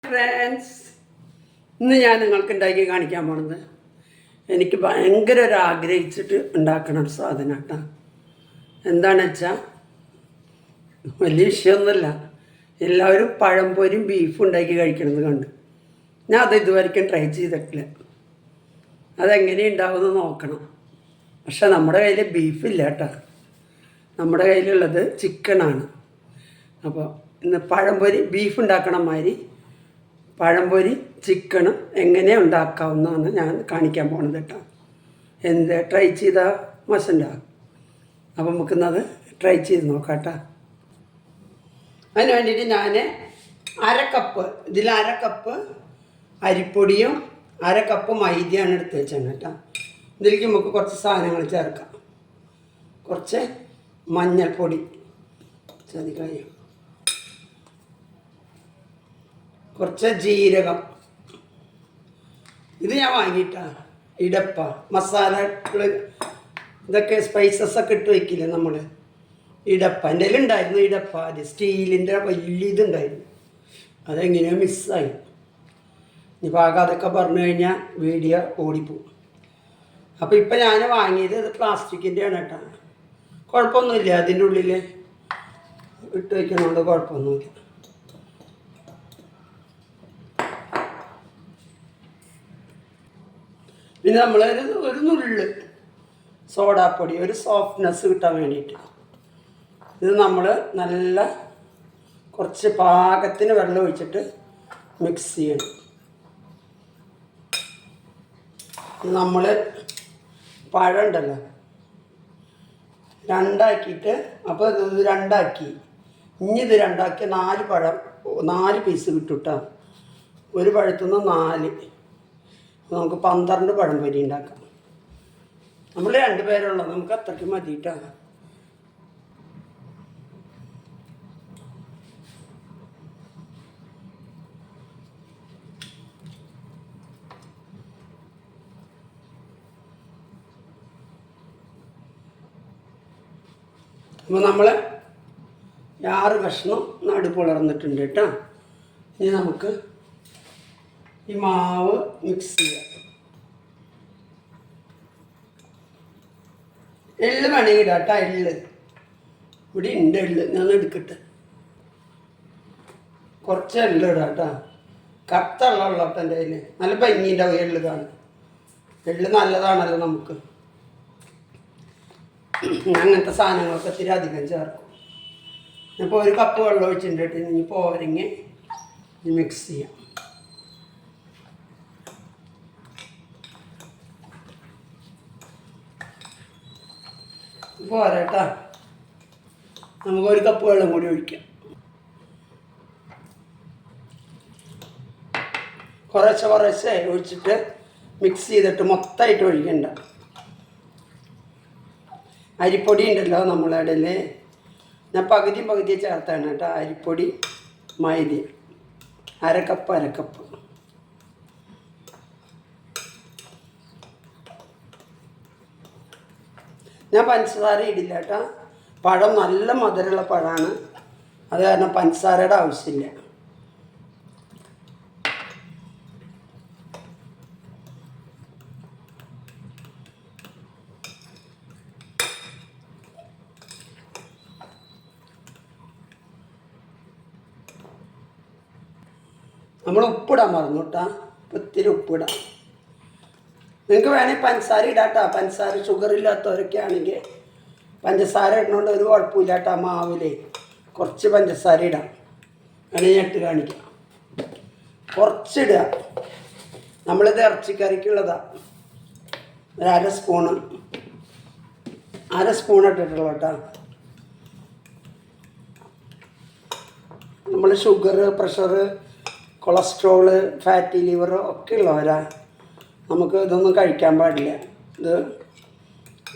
Friends, ഇന്ന് ഞാൻ നിങ്ങൾക്ക് ഉണ്ടാക്കി കാണിക്കാൻ പോണത് എനിക്ക് ഭയങ്കര ഒരു ആഗ്രഹിച്ചിട്ട് ഉണ്ടാക്കണ ഒരു സാധനം കേട്ടോ. എന്താണെന്ന് വെച്ചാൽ വലിയ വിഷയമൊന്നുമില്ല. എല്ലാവരും പഴംപൊരിയും ബീഫും ഉണ്ടാക്കി കഴിക്കണമെന്ന് കണ്ട് ഞാൻ അത് ഇതുവരെയ്ക്കും ട്രൈ ചെയ്തിട്ടില്ല. അതെങ്ങനെ ഉണ്ടാവുമെന്ന് നോക്കണം. പക്ഷെ നമ്മുടെ കയ്യിൽ ബീഫില്ല കേട്ടോ. നമ്മുടെ കയ്യിലുള്ളത് ചിക്കനാണ്. അപ്പോൾ ഇന്ന് പഴംപൊരി ബീഫ് ഉണ്ടാക്കണ മാതിരി പഴംപൊരി ചിക്കനും എങ്ങനെ ഉണ്ടാക്കാവുന്നതാണ് ഞാൻ കാണിക്കാൻ പോകുന്നത് കേട്ടോ. എന്ത് ട്രൈ ചെയ്താൽ മസുണ്ടാകും. അപ്പം നമുക്കിന്നത് ട്രൈ ചെയ്ത് നോക്കാം കേട്ടോ. അതിന് വേണ്ടിയിട്ട് ഞാൻ അര കപ്പ് അരിപ്പൊടിയും അര കപ്പ് മൈദയാണ് എടുത്ത് വെച്ചാണ് കേട്ടോ. ഇതിലേക്ക് നമുക്ക് കുറച്ച് സാധനങ്ങൾ ചേർക്കാം. കുറച്ച് മഞ്ഞൾപ്പൊടി ചതിക്കായും, കുറച്ച് ജീരകം, ഇത് ഞാൻ വാങ്ങിയിട്ടാണ്. ഇടപ്പ മസാലകൾ ഇതൊക്കെ സ്പൈസസൊക്കെ ഇട്ട് വയ്ക്കില്ലേ നമ്മൾ. ഇടപ്പ എൻ്റെ ഉണ്ടായിരുന്നു. ഇടപ്പ അത് സ്റ്റീലിൻ്റെ വലിയ ഇതുണ്ടായിരുന്നു. അതെങ്ങനെയോ മിസ്സായി. ഇനിയിപ്പോൾ ആകെ അതൊക്കെ പറഞ്ഞു കഴിഞ്ഞാൽ വീഡിയോ ഓടിപ്പോവും. അപ്പോൾ ഇപ്പം ഞാൻ വാങ്ങിയത് ഇത് പ്ലാസ്റ്റിക്കിൻ്റെയാണ് കേട്ടോ. കുഴപ്പമൊന്നുമില്ല, അതിൻ്റെ ഉള്ളിൽ ഇട്ട് വയ്ക്കണോണ്ട് കുഴപ്പമൊന്നുമില്ല. പിന്നെ നമ്മൾ ഒരു നുള്ള് സോഡാപ്പൊടി, ഒരു സോഫ്റ്റ്നെസ് കിട്ടാൻ വേണ്ടിയിട്ട് ഇത് നമ്മൾ നല്ല കുറച്ച് പാകത്തിന് വെള്ളം ഒഴിച്ചിട്ട് മിക്സ് ചെയ്യണം. നമ്മൾ പഴം ഉണ്ടല്ലോ രണ്ടാക്കിയിട്ട്, അപ്പോൾ ഇത് രണ്ടാക്കി, ഇനി ഇത് രണ്ടാക്കി 4 പീസ് കിട്ടും. ഒരു പഴത്തുനിന്ന് 4, നമുക്ക് 12 പഴംപൊരി ഉണ്ടാക്കാം. നമ്മൾ 2 പേരുള്ളത്, നമുക്ക് അത്രയ്ക്ക് മതിയിട്ടാണ്. അപ്പോൾ നമ്മൾ 6 കഷ്ണം നടുപുളർന്നിട്ടുണ്ട് കേട്ടോ. ഇനി നമുക്ക് ഈ മാവ് മിക്സ് ചെയ്യാം. എള്ള് വേണമെങ്കിൽ ഇടാം കേട്ടോ. എള്ള് ഇവിടെ ഉണ്ട്. ഞാൻ എടുക്കട്ടെ. കുറച്ച് എള്ള് ഇടാം കേട്ടോ. കറുത്തുള്ള കേട്ടോ എൻ്റെ കയ്യിൽ. നല്ല ഭംഗിയുണ്ടാവും എള്ള് കാണാൻ. എള്ള് നല്ലതാണല്ലോ നമുക്ക്. അങ്ങനത്തെ സാധനങ്ങളൊക്കെ ഇത്തിരി അധികം ചേർക്കും. ഇപ്പോൾ 1 കപ്പ് വെള്ളം ഒഴിച്ചിട്ട് ഇനി പോരെങ്കിൽ മിക്സ് ചെയ്യാം. പോരാട്ടാ, നമുക്ക് 1 കപ്പ് വെള്ളം കൂടി ഒഴിക്കാം. കുറേശ്ശെ ഒഴിച്ചിട്ട് മിക്സ് ചെയ്തിട്ട് മൊത്തമായിട്ട് ഒഴിക്കണ്ട. അരിപ്പൊടി ഉണ്ടല്ലോ നമ്മളെ ഇടയിൽ, ഞാൻ പകുതി ചേർത്താണ് കേട്ടോ. അരിപ്പൊടി മൈദ അര കപ്പ്. ഞാൻ പഞ്ചസാര ഇടില്ല കേട്ടോ. പഴം നല്ല മധുരമുള്ള പഴമാണ്. അത് കാരണം പഞ്ചസാരയുടെ ആവശ്യമില്ല. നമ്മൾ ഉപ്പിടാൻ മറന്നു കേട്ടോ. ഇത്തിരി ഉപ്പിടാം. നിങ്ങൾക്ക് വേണമെങ്കിൽ പഞ്ചസാര ഇടാം കേട്ടോ. പഞ്ചസാര ഷുഗർ ഇല്ലാത്തവരൊക്കെ ആണെങ്കിൽ പഞ്ചസാര ഇടുന്നതുകൊണ്ട് ഒരു കുഴപ്പമില്ല കേട്ടോ. മാവിൽ കുറച്ച് പഞ്ചസാര ഇടാം. വേണമെങ്കിൽ ഞാൻ ഇട്ട് കാണിക്കാം. കുറച്ചിടുക. നമ്മളിത് ഇറച്ചിക്കറിക്കുള്ളതാണ്. ഒരു അര സ്പൂൺ ഇട്ടിട്ടുള്ളൂ കേട്ടോ. നമ്മൾ sugar, pressure, cholesterol, fatty liver ഒക്കെ ഉള്ളവരാ. നമുക്ക് ഇതൊന്നും കഴിക്കാൻ പാടില്ല. ഇത്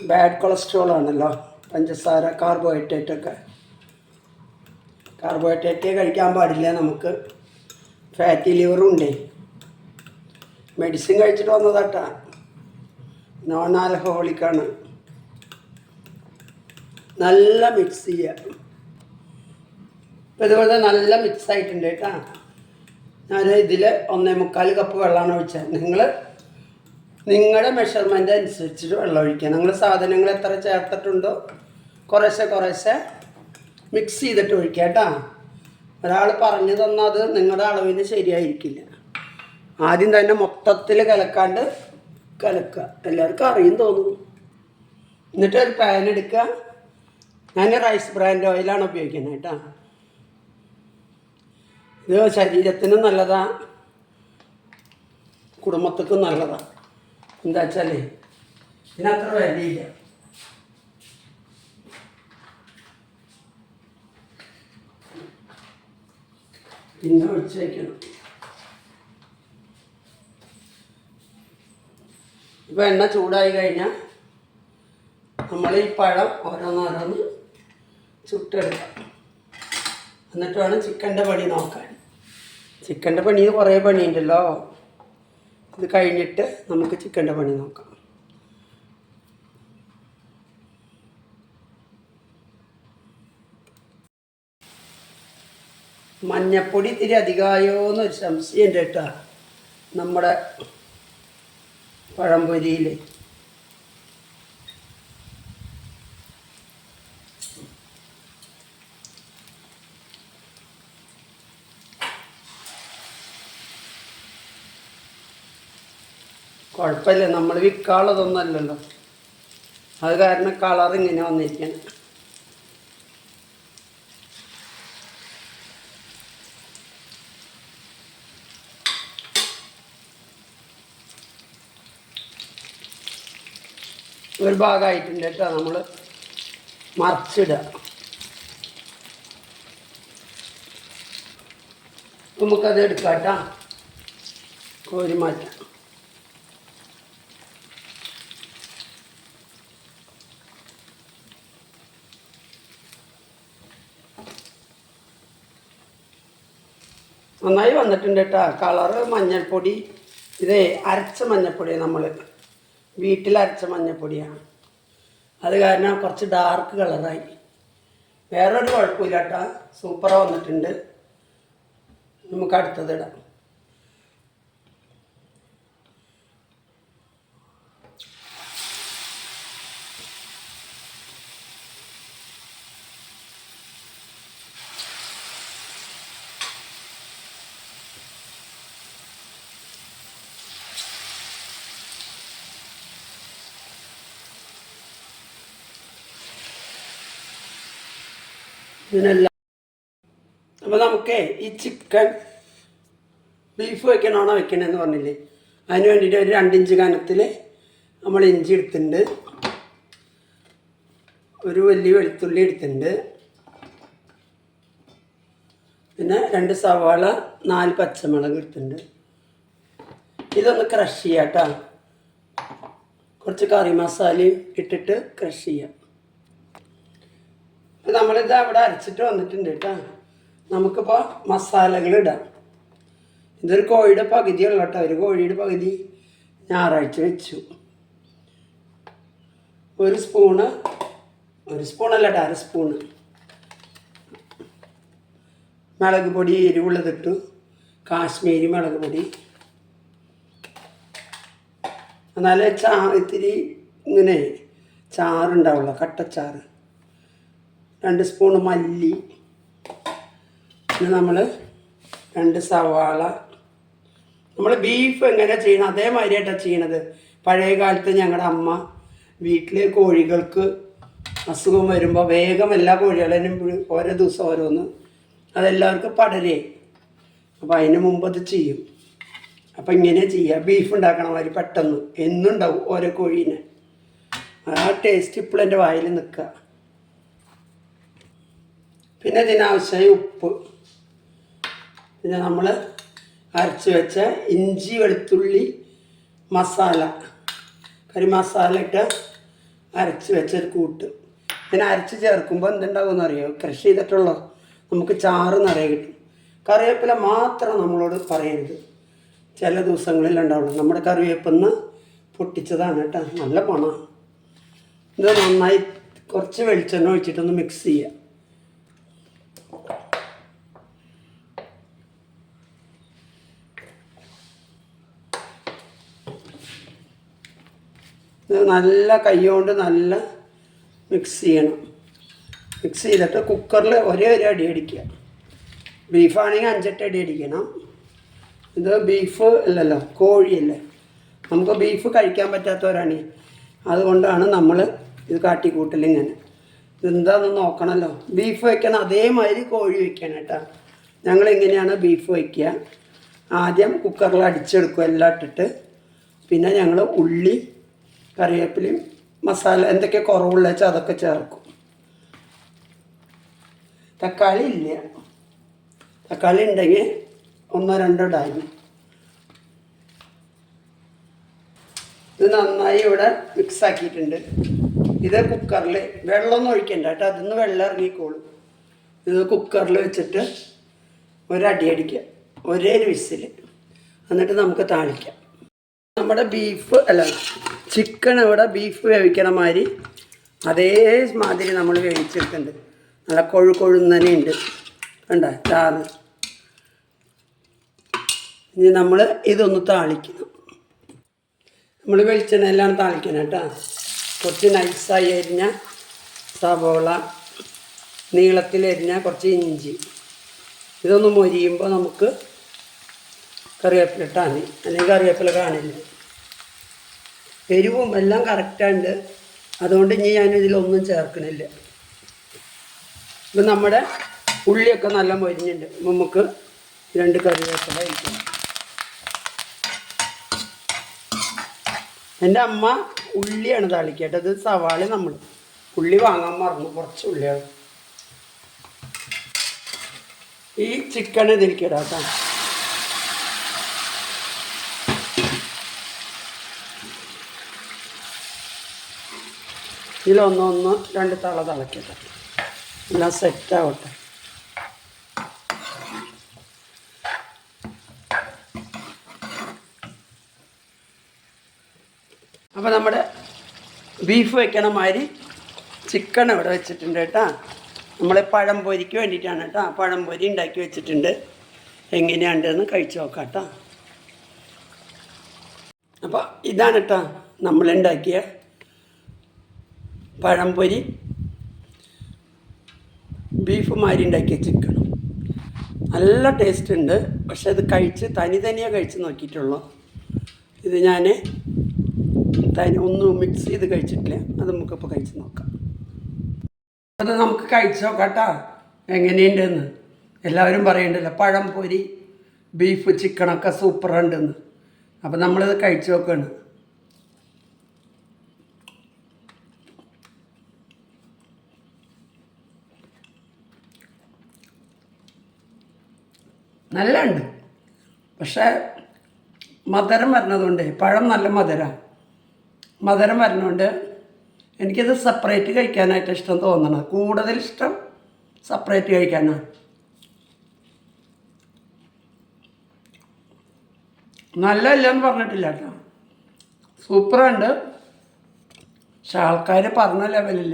ബാഡ് കൊളസ്ട്രോൾ ആണല്ലോ. പഞ്ചസാര, കാർബോഹൈഡ്രേറ്റേ കഴിക്കാൻ പാടില്ല. നമുക്ക് ഫാറ്റി ലിവറും ഉണ്ടേ. മെഡിസിൻ കഴിച്ചിട്ട് വന്നതാട്ടാ. നോൺ ആൽക്കഹോളിക്കാണ്. നല്ല മിക്സ് ചെയ്യുക. ഇപ്പോൾ ഇതുപോലെ നല്ല മിക്സ് ആയിട്ടുണ്ട് കേട്ടോ. ഞാൻ ഇതിൽ 1.25 കപ്പ് വെള്ളമാണ് ഒഴിച്ചത്. നിങ്ങളുടെ മെഷർമെൻ്റ് അനുസരിച്ചിട്ട് വെള്ളം ഒഴിക്കുക. നിങ്ങൾ സാധനങ്ങൾ എത്ര ചേർത്തിട്ടുണ്ടോ കുറേശ്ശെ മിക്സ് ചെയ്തിട്ട് ഒഴിക്കുക കേട്ടോ. ഒരാൾ പറഞ്ഞു തന്നാൽ അത് നിങ്ങളുടെ അളവിന് ശരിയായിരിക്കില്ല. ആദ്യം തന്നെ മൊത്തത്തിൽ കലക്കാണ്ട് കലക്കുക. എല്ലാവർക്കും അറിയും തോന്നുന്നു. എന്നിട്ട് ഒരു പാൻ എടുക്കുക. ഞാൻ റൈസ് ബ്രാൻഡ് ഓയിലാണ് ഉപയോഗിക്കുന്നത് കേട്ടോ. ഇത് ശരീരത്തിനും നല്ലതാണ്, കുടുംബത്തിനും നല്ലതാണ്. എന്താ വെച്ചാൽ ഇതിനത്ര വിലയില്ല. പിന്നെ ഒഴിച്ച് വയ്ക്കണം. ഇപ്പോൾ എണ്ണ ചൂടായി കഴിഞ്ഞാൽ നമ്മൾ ഈ പഴം ഓരോന്നോരോന്ന് ചുട്ടെടുക്കാം. എന്നിട്ട് വേണം ചിക്കൻ്റെ പണി നോക്കാൻ. ചിക്കൻ്റെ പണി കുറേ പണിയുണ്ടല്ലോ. ഇത് കഴിഞ്ഞിട്ട് നമുക്ക് ചിക്കൻ്റെ പണി നോക്കാം. മഞ്ഞപ്പൊടി ഇത്തിരി അധികമായോ എന്നൊരു സംശയമുണ്ട് കേട്ടോ നമ്മുടെ പഴംപൊരിയിൽ. കുഴപ്പമില്ല, നമ്മൾ വിൽക്കാനുള്ളതൊന്നുമല്ലല്ലോ. അത് കാരണം കളർ ഇങ്ങനെ വന്നിരിക്കണം. ഒരു ഭാഗമായിട്ടുണ്ട് കേട്ടോ. നമ്മൾ മറിച്ചിടുക. നമുക്കത് എടുക്കാം കേട്ടോ. കോരി മാറ്റാം. നന്നായി വന്നിട്ടുണ്ട് കേട്ടോ. കളറ് മഞ്ഞൾപ്പൊടി, ഇതേ അരച്ച മഞ്ഞൾപ്പൊടിയാണ്, നമ്മൾ വീട്ടിലരച്ച മഞ്ഞൾപ്പൊടിയാണ്. അത് കാരണം കുറച്ച് ഡാർക്ക് കളറായി. വേറൊരു കുഴപ്പമില്ല കേട്ടോ, സൂപ്പറാണ് വന്നിട്ടുണ്ട്. നമുക്ക് അടുത്തത് ഇടാം. ഇതിനെല്ലാം അപ്പോൾ നമുക്ക് ഈ ചിക്കൻ ബീഫ് വയ്ക്കണോണോ വയ്ക്കണമെന്ന് പറഞ്ഞില്ലേ, അതിന് വേണ്ടിയിട്ട് ഒരു 2 ഇഞ്ച് കനത്തിൽ നമ്മൾ ഇഞ്ചി എടുത്തിട്ടുണ്ട്. ഒരു വലിയ വെളുത്തുള്ളി എടുത്തിട്ടുണ്ട്. പിന്നെ 2 സവാള, 4 പച്ചമുളക് എടുത്തിട്ടുണ്ട്. ഇതൊന്ന് ക്രഷ് ചെയ്യാം കേട്ടോ. കുറച്ച് കറി മസാലയും ഇട്ടിട്ട് ക്രഷ് ചെയ്യാം. നമ്മളിത് അവിടെ അരച്ചിട്ട് വന്നിട്ടുണ്ട് കേട്ടോ. നമുക്കിപ്പോൾ മസാലകൾ ഇടാം. ഇതൊരു കോഴിയുടെ പകുതിയുള്ള കേട്ടോ. ഒരു കോഴിയുടെ പകുതി ഞായറാഴ്ച വെച്ചു. ഒരു സ്പൂണല്ല കേട്ടോ, 1 സ്പൂണ് മുളക് പൊടി, എരിവുള്ളതിട്ടു. കാശ്മീരി മുളക് പൊടി. എന്നാലേ ഇത്തിരി ഇങ്ങനെ ചാറുണ്ടാവുള്ളൂ, കട്ടച്ചാറ്. 2 സ്പൂണ് മല്ലി. പിന്നെ നമ്മൾ 2 സവാള. നമ്മൾ ബീഫ് എങ്ങനെ ചെയ്യണം അതേമാതിരിയായിട്ടാണ് ചെയ്യണത്. പഴയ കാലത്ത് ഞങ്ങളുടെ അമ്മ വീട്ടിൽ കോഴികൾക്ക് അസുഖം വരുമ്പോൾ വേഗം എല്ലാ കോഴികളെയും ഓരോ ദിവസം ഓരോന്ന്, അതെല്ലാവർക്കും പടരേ. അപ്പോൾ അതിന് മുമ്പ് അത് ചെയ്യും. അപ്പം ഇങ്ങനെ ചെയ്യുക. ബീഫ് ഉണ്ടാക്കണ മാതിരി പെട്ടെന്ന് എന്നുണ്ടാവും ഓരോ കോഴീനെ. ആ ടേസ്റ്റ് ഇപ്പോഴും എൻ്റെ വായിൽ നിൽക്കുക. പിന്നെ ഇതിനാവശ്യമായി ഉപ്പ്. പിന്നെ നമ്മൾ അരച്ച് വെച്ച ഇഞ്ചി വെളുത്തുള്ളി മസാല, കറി മസാല ഇട്ട് അരച്ച് വെച്ചൊരു കൂട്ട്. പിന്നെ അരച്ച് ചേർക്കുമ്പോൾ എന്തുണ്ടാകുമെന്ന് അറിയോ? ക്രഷ് ചെയ്തിട്ടുള്ളോ നമുക്ക് ചാറ് നിറയെ കിട്ടും. കറിവേപ്പില മാത്രം നമ്മളോട് പറയരുത്, ചില ദിവസങ്ങളിൽ ഉണ്ടാവുള്ളൂ. നമ്മുടെ കറിവേപ്പിന്ന് പൊട്ടിച്ചതാണ് കേട്ടോ, നല്ല മണമാണ്. ഇത് നന്നായി കുറച്ച് വെളിച്ചെണ്ണ ഒഴിച്ചിട്ടൊന്ന് മിക്സ് ചെയ്യുക. ഇത് നല്ല കൈകൊണ്ട് നല്ല മിക്സ് ചെയ്യണം. മിക്സ് ചെയ്തിട്ട് കുക്കറിൽ ഒരേ ഒരു അടി അടിക്കുക. ബീഫാണെങ്കിൽ 5-8 അടി അടിക്കണം. ഇത് ബീഫ് അല്ലല്ലോ, കോഴിയല്ലേ. നമുക്ക് ബീഫ് കഴിക്കാൻ പറ്റാത്തവരാണ്, അതുകൊണ്ടാണ് നമ്മൾ ഇത് കാട്ടിക്കൂട്ടൽ. ഇങ്ങനെ ഇതെന്താണെന്ന് നോക്കണമല്ലോ. ബീഫ് വയ്ക്കണം അതേമാതിരി കോഴി വയ്ക്കണം കേട്ടോ. ഞങ്ങളിങ്ങനെയാണ് ബീഫ് വയ്ക്കുക. ആദ്യം കുക്കറിൽ അടിച്ചെടുക്കും എല്ലാം ഇട്ടിട്ട്. പിന്നെ ഞങ്ങൾ ഉള്ളി, കറിവേപ്പിലയും മസാല എന്തൊക്കെ കുറവുള്ള വെച്ചാൽ അതൊക്കെ ചേർക്കും. തക്കാളി ഇല്ല, തക്കാളി ഉണ്ടെങ്കിൽ 1-2 ഇടാനും. ഇത് നന്നായി ഇവിടെ മിക്സ് ആക്കിയിട്ടുണ്ട്. ഇത് കുക്കറിൽ വെള്ളമൊന്നും ഒഴിക്കണ്ട കേട്ടോ, അതിൽ നിന്ന് വെള്ളം ഇറങ്ങിക്കോളും. ഇത് കുക്കറിൽ വെച്ചിട്ട് ഒരടി അടിക്കുക, ഒരേ വിസിൽ. എന്നിട്ട് നമുക്ക് താളിക്കാം. നമ്മുടെ ബീഫ് അല്ല ചിക്കൻ ഇവിടെ ബീഫ് വേവിക്കണ മാതിരി അതേമാതിരി നമ്മൾ വേവിച്ചെടുക്കുന്നുണ്ട്. നല്ല കൊഴുന്നനെയുണ്ട് കണ്ട ചാറ്. ഇനി നമ്മൾ ഇതൊന്ന് താളിക്കണം. നമ്മൾ വെളിച്ചെണ്ണയിലാണ് താളിക്കണം കേട്ടോ. കുറച്ച് നൈസായി അരിഞ്ഞ സവോള, നീളത്തിലരിഞ്ഞ കുറച്ച് ഇഞ്ചി, ഇതൊന്ന് മൊരിയുമ്പോൾ നമുക്ക് കറിവേപ്പില ഇട്ടാൽ മതി, അല്ലെങ്കിൽ കറിവേപ്പില കാണില്ല. എരിവും എല്ലാം കറക്റ്റാണ്ട്, അതുകൊണ്ട് ഇനി ഞാനിതിലൊന്നും ചേർക്കണില്ല. ഇപ്പം നമ്മുടെ ഉള്ളിയൊക്കെ നല്ല മൊരിഞ്ഞുണ്ട്. നമുക്ക് 2 കറിവേപ്പില കഴിക്കണം. എൻ്റെ അമ്മ ഉള്ളിയാണ് താളിക്കട്ടെ. ഇത് സവാള നമ്മൾ ഉള്ളി വാങ്ങാൻ മറന്നു, കുറച്ച് ഉള്ളിയാണ്. ഈ ചിക്കൻ ഇതിരിക്കടാ കേട്ടോ. ഇതിലൊന്ന് 2 തള തിളക്കട്ടെ, എല്ലാം സെറ്റാവട്ടെ. അപ്പോൾ നമ്മുടെ ബീഫ് വയ്ക്കണ മാതിരി ചിക്കൻ ഇവിടെ വെച്ചിട്ടുണ്ട് കേട്ടോ. നമ്മൾ പഴംപൊരിക്ക് വേണ്ടിയിട്ടാണ് കേട്ടോ. പഴംപൊരി ഉണ്ടാക്കി വെച്ചിട്ടുണ്ട്. എങ്ങനെയാണ്ടെന്ന് കഴിച്ച് നോക്കാം കേട്ടോ. അപ്പോൾ ഇതാണ് കേട്ടോ നമ്മളുണ്ടാക്കിയ പഴംപൊരി, ബീഫ് മാതിരി ഉണ്ടാക്കിയ ചിക്കനും. നല്ല ടേസ്റ്റ് ഉണ്ട്. പക്ഷെ അത് കഴിച്ച് തനിയെ കഴിച്ച് നോക്കിയിട്ടുള്ളൂ. ഇത് ഞാൻ ഒന്നും മിക്സ് ചെയ്ത് കഴിച്ചിട്ടില്ല. അത് നമുക്കിപ്പോൾ കഴിച്ച് നോക്കാം. അത് നമുക്ക് കഴിച്ച് നോക്കാം കേട്ടോ എങ്ങനെയുണ്ടെന്ന്. എല്ലാവരും പറയുന്നുണ്ടല്ലോ പഴംപൊരി ബീഫ് ചിക്കനൊക്കെ സൂപ്പറുണ്ടെന്ന്. അപ്പം നമ്മളിത് കഴിച്ച് നോക്കുകയാണ്. നല്ല ഉണ്ട്. പക്ഷേ മധുരം വരുന്നതുകൊണ്ട്, പഴം നല്ല മധുരം വരുന്നതുകൊണ്ട് എനിക്കിത് സെപ്പറേറ്റ് കഴിക്കാനായിട്ട് ഇഷ്ടം തോന്നണം. കൂടുതൽ ഇഷ്ടം സെപ്പറേറ്റ് കഴിക്കാനാണ്. നല്ലതല്ലെന്ന് പറഞ്ഞിട്ടില്ല കേട്ടോ, സൂപ്പറുണ്ട്. പക്ഷെ ആൾക്കാർ പറഞ്ഞ ലെവലിൽ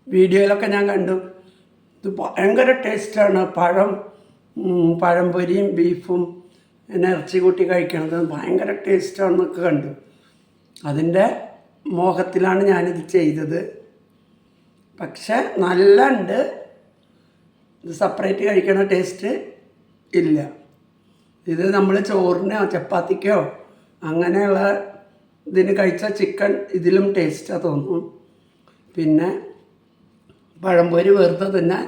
വീഡിയോയിലൊക്കെ ഞാൻ കണ്ടു. ഇത് ഭയങ്കര ടേസ്റ്റാണ്. പഴംപൊരിയും ബീഫും ഇറച്ചി കൂട്ടി കഴിക്കണത് ഭയങ്കര ടേസ്റ്റാണെന്നൊക്കെ കണ്ടു. അതിൻ്റെ മോഹത്തിലാണ് ഞാനിത് ചെയ്തത്. പക്ഷെ നല്ല ഉണ്ട്. ഇത് സെപ്പറേറ്റ് കഴിക്കണ ടേസ്റ്റ് ഇല്ല. ഇത് നമ്മൾ ചോറിനോ ചപ്പാത്തിക്കോ അങ്ങനെയുള്ള ഇതിന് കഴിച്ച ചിക്കൻ ഇതിലും ടേസ്റ്റാണ് തോന്നും. പിന്നെ പഴംപൊരി വെറുതെ തന്നെ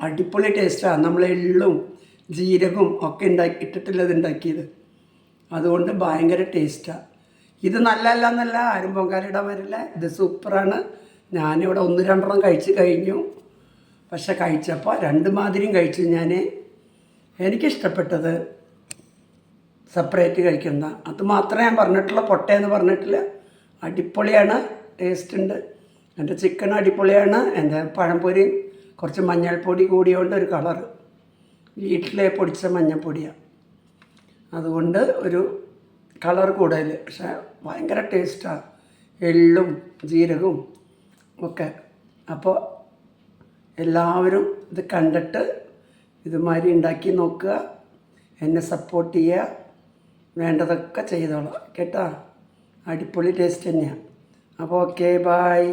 അടിപൊളി ടേസ്റ്റാണ്. നമ്മൾ എള്ളും ജീരകവും ഒക്കെ ഇട്ടിട്ടുള്ളത് ഉണ്ടാക്കിയത്, അതുകൊണ്ട് ഭയങ്കര ടേസ്റ്റാണ്. ഇത് നല്ലതല്ല എന്നല്ല ആരും പൊങ്കാലിടാൻ വരില്ല. ഇത് സൂപ്പറാണ്. ഞാനിവിടെ 1-2 കഴിച്ച് കഴിഞ്ഞു. പക്ഷെ കഴിച്ചപ്പോൾ 2 മാതിരിയും കഴിച്ചു ഞാൻ. എനിക്കിഷ്ടപ്പെട്ടത് സെപ്പറേറ്റ് കഴിക്കുന്ന അത് മാത്രമേ ഞാൻ പറഞ്ഞിട്ടുള്ളൂ. പൊട്ടയെന്ന് പറഞ്ഞിട്ടില്ല. അടിപൊളിയാണ്, ടേസ്റ്റ് ഉണ്ട്. എൻ്റെ ചിക്കൻ അടിപൊളിയാണ്. എൻ്റെ പഴംപൊരി കുറച്ച് മഞ്ഞൾപ്പൊടി കൂടിയോണ്ട് ഒരു കളറ്, വീട്ടിലെ പൊടിച്ച മഞ്ഞൾപ്പൊടിയാണ്, അതുകൊണ്ട് ഒരു കളർ കൂടുതൽ. പക്ഷേ ഭയങ്കര ടേസ്റ്റാണ്, എള്ളും ജീരകവും ഒക്കെ. അപ്പോൾ എല്ലാവരും ഇത് കണ്ടിട്ട് ഇതുമാതിരി ഉണ്ടാക്കി നോക്കുക. എന്നെ സപ്പോർട്ട് ചെയ്യുക. വേണ്ടതൊക്കെ ചെയ്തോളാം കേട്ടോ. അടിപൊളി ടേസ്റ്റ് തന്നെയാണ്. അപ്പോൾ ഓക്കെ ബായ്.